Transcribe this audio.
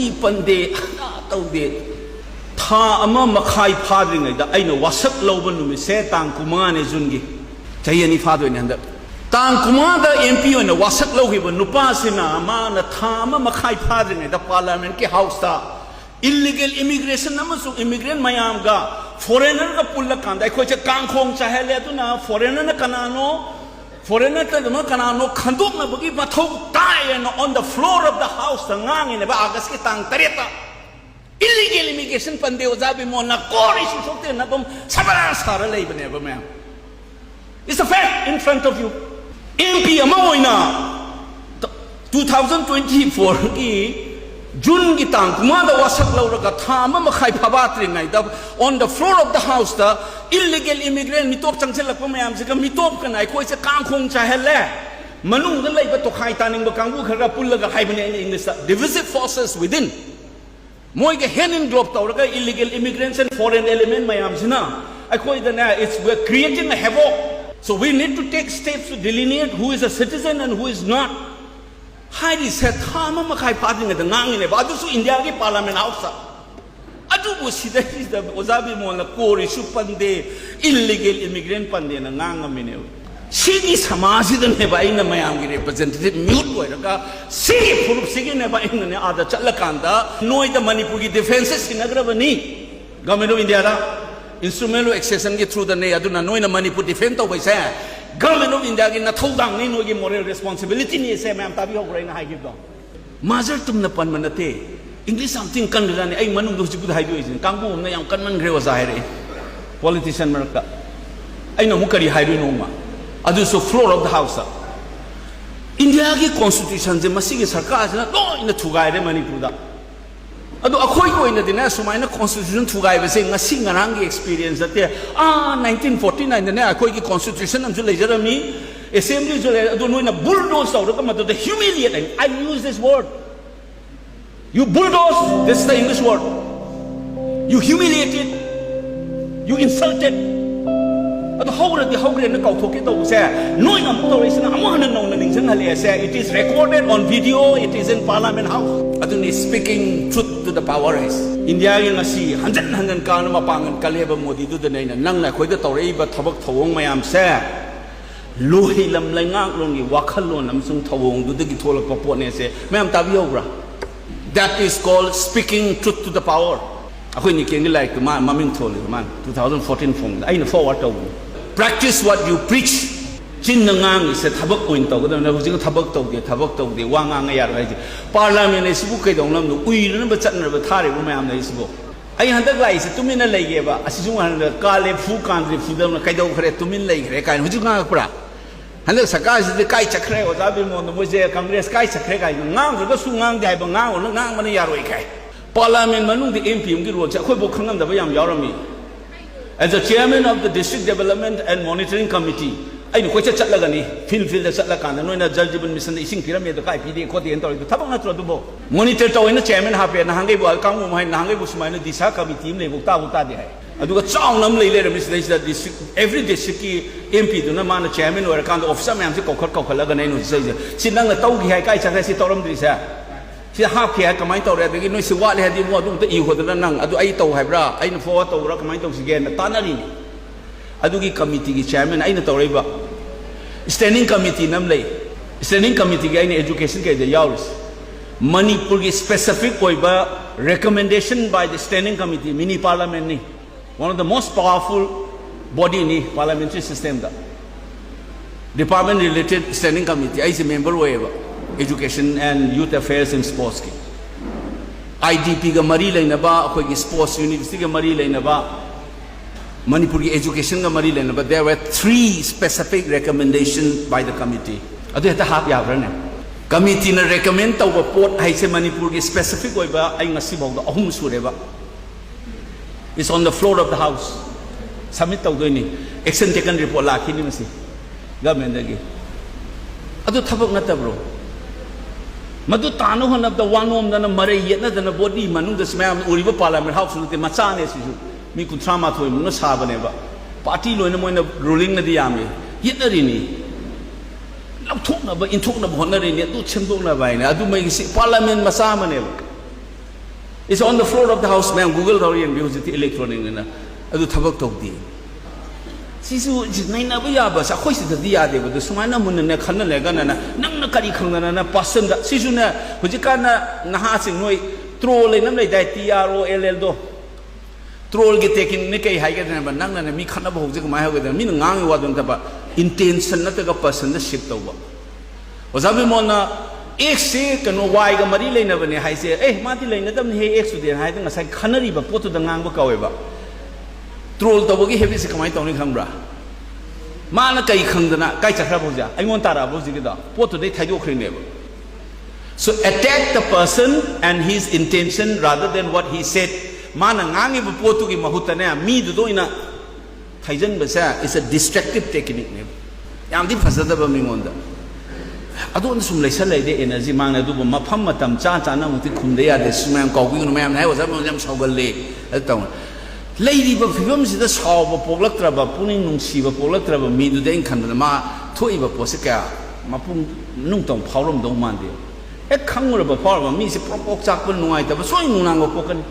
Chi Pande, Taude, Ta Ama Makai Padring, the Aino Wasak Loban, Setang Kumane Zungi, Tayani Father in the Tang Kumada MP and the Wasak Logi, Nupasina, Mana Tama Makai Padring, the Parliament House. Illegal immigration naman immigrant mayam ga foreigner ka pulla kanda ko cha kangkhong chahele tu na foreigner na foreigner ta ma kanano khanduk na bagi mathau tai on the floor of the house ngang ne ba agas ki tang tareta illegal immigration pande ozabi mo na kori si sokte na bam sabara sara lei bane ba ma'am. It's a fact in front of you. MP amaoina 2024 ki June gitang kumada wasak lauraga thama makai phabatri ngai da on the floor of the house the illegal immigrant mitop changselak pa mayam se ka mitop kanai khoi se kangkhong chahelle manung da leiba to khai taning ba kangbu khara pullaga haibane in English divisive forces within moi ge hen in globe tauraga illegal immigrants and foreign element mayam sina I khoi da na it's we're creating a havoc, so we need to take steps to delineate who is a citizen and who is not. Heidi said, Tama Makai Party at the Nangin, but also India Parliament House. Adu was the Ozabi Mona Kori, Supande, illegal immigrant Pande, and Nangamino. She is Hamasi than ever in the Miami representative, mute Boyaka, see full of singing never in the other Chalakanda, knowing the Manipuri defenses in Agravani. Government of India, instrumental accession get through the Neaduna, knowing the Manipur defense over there. Government of India na thodang ni no gi moral responsibility ni se ma'am tabi ho rai na hai gib do mazar tum na pan manate English something kan rani ai manung do jibu hai do is kangbu na yang kan man gre wa zaire politician marka ai no mukari hai do no ma adu so floor of the house India gi constitution je masi gi sarkar na no ina thugai re Manipur da adu akhoi ko ina dina sumaina constitution thugai be se ngasi ngarang gi experience ate 1949 ne akhoi gi constitution am ju lejarami assembly ju le adu noina bulldoze aur ka mato the humiliate I use this word, you bulldoze, this is the English word, you humiliated, you insulted adu hogre na kau thoke to se noina mo to isna amana no na ning hale se it is recorded on video, it is in Parliament House. Aduni speaking truth to the power is India yang asi hanjan ka na mapangan kaleba Modi du na nang na khoi da tawrei ba thabak thawong mayam se lohi lam laingak longi wakhalon amsung thawong du gi tholak pa pot ne se mayam tabi obra. That is called speaking truth to the power. Akhoi ni keng like ma maming thol man 2014 phong ai na forward to practice what you preach. Chin ngang is a tabak point to the Navajing tabak to the Wang Parliament is book. I don't know. We remember Chatner of Tari Roman is book. I had the guys to mean a layeva, as you want the Kale, Fu country, Fudam, Kaido, to mean lake, Rekan, which you can pra. And the Sakas, the Kai Chakre was Abimon, the Mosaic Congress, Kai Chakre, Nang, the Sungang, the Abangang, Nang Maniaroke. Parliament Manu, the MP, Kobokan, the Vayam Yarami. As the chairman of the District Development and Monitoring Committee, I know what Chatlagani, Phil the Chatlakan, no judgment mission is in pyramid, the PD, Koti, and Tabanatrabo. Monitor to in the chairman happy and Hangi will come my Nangi was my Disa committee, Levutadi. I do a song namely later, that every district MP do not man a chairman or a kind of some man to Kokalagan who says, Sinang the Togi Kai Chasi Toram Disa. She half here, Kamai to Red, you know, see what had you want to eat with the Nang, Adu Aito Hebra, I know for to recommend again, the Tanari. Adugi committee chairman ay nato ba standing committee namlay standing committee gain education kay the yaurs Manipur gi specific koi ba recommendation by the standing committee mini parliament ni one of the most powerful body ni parliamentary system da department related standing committee I member way ba education and youth affairs and sports ki IDP ga mari laina ba koi gi sports university ga mari laina ba Manipur education but there were 3 specific recommendations by the committee. Committee na recommend to report ay se Manipur specific way ba ay ngasibaw da ahum sureba. It's on the floor of the house. Submit to ni action taken report la kini masi. Government lagi. Adu thabak na ta bro. Madu tano hanap da wanom na mare yet na da body manung da smam uriba Parliament House no te macha ne sisu. Me could trauma to him, no sabaneva. Party loin ruling the army. Yet the rini. Now talk about in talking about honoring it, do Chindona Vine. I do make Parliament Masamaneva. It's on the floor of the house, man. Google Dorian music electronic na. Adu thabak tokdi. Sisu nai na ba ba sa khoi si da dia de ba sumai na mun na khan le ga na nang na kari khang na person da sisu na hujika na ha sing noi troll le nam le dai TROLL do troll ge tekin ne kai hai ga na ba nang na mi khan na ba hujika mai ha ga mi ngang wa don ta ba intention na ta ga person da ship to ba ozabi mon na x se kano y ga mari le na ba ne hai se ma ti le na dam he x de hai da ngasai khanari ba potu da ngang ba kawe ba troll to bogi heavy se kamai tawni khambra mana kai khangdana kai chakra boja aingon tara boji gida poto dei thaido khring ne. So attack the person and his intention rather than what he said. Mana ngangi ba potu gi mahuta ne mi du do ina thaijan ba sa is a destructive technique ne yam di phasada ba mingonda adu on sum leisa lai de energy mang na du ba mapham matam cha cha na muti khumde ya de sumam kaw bi no mayam nai wa sa yam saugal le taw lady ba fibam sida saw ba poglaktra ba puning nung si ba poglaktra ba mi du den khan na ma thoi ba posika ma pung nung tong phaurom dong man de khangura ba phaurom mi se propok chak ba nungai ta ba soi nunang ba pokan